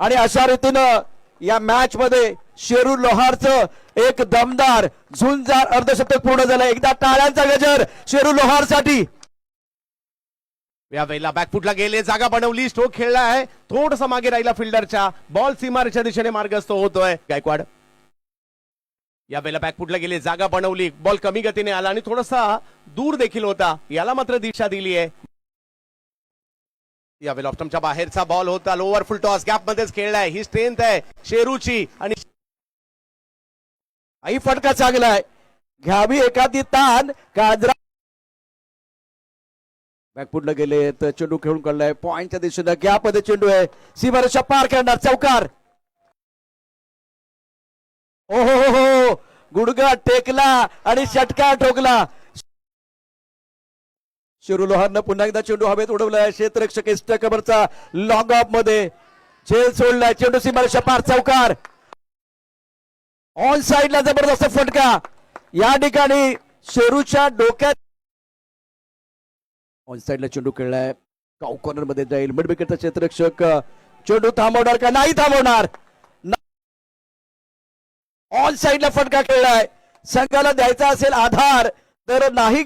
आणि अशा रीतीनं या मॅच मध्ये शेरू लोहारचं एक दमदार झुंजार अर्धशतक पूर्ण झालं। एकदा टाळ्यांचा गजर शेरू लोहारसाठी। या वेळेला बॅकफुटला गेले, जागा बनवली, स्ट्रोक खेळला आहे, थोडंसं मागे राहिला फिल्डरच्या, बॉल सीमारेच्या दिशेने मार्गस्थ होतोय गायकवाड। या वेळेला बॅकफुटला गेले, जागा बनवली, बॉल कमी गतीने आला आणि थोडासा दूर देखील होता, याला मात्र दिशा दिली आहे। या वेळेला ऑप्टमच्या बाहेरचा बॉल होता, लोअर फुल टॉस गॅप मध्येच खेळलाय, ही स्ट्रेंथ आहे शेरूची। आणि आई फटका चांगलाय, घ्यावी एखादी तान काजरा। बॅकफुटला गेले तर चेंडू खेळून काढलाय पॉइंटच्या दिशेने, गॅप मध्ये चेंडू आहे, सीमारेषा पार करणार, चौकार। ओ हो गुडघा टेकला आणि षटकार ठोकला। शेरू लोहारनं पुन्हा एकदा चेंडू हवेत उडवलाय, क्षेत्ररक्षक इष्ट कबरचा लॉंग ऑफ मध्ये झेल सोडलाय, चेंडू सीमारेषा पार, चौकार। ऑन साइडला जबरदस्त फटका, या ठिकाणी शेरूच्या डोक्यात। ऑन साइडला चेंडू खेळलाय, काउ कॉर्नर मध्ये जाईल, मिड विकेटचा क्षेत्ररक्षक चेंडू थांबवणार का नाही थांबवणार। ऑन साइडला फटका खेळलाय, संघाला द्यायचा असेल आधार तर नाही।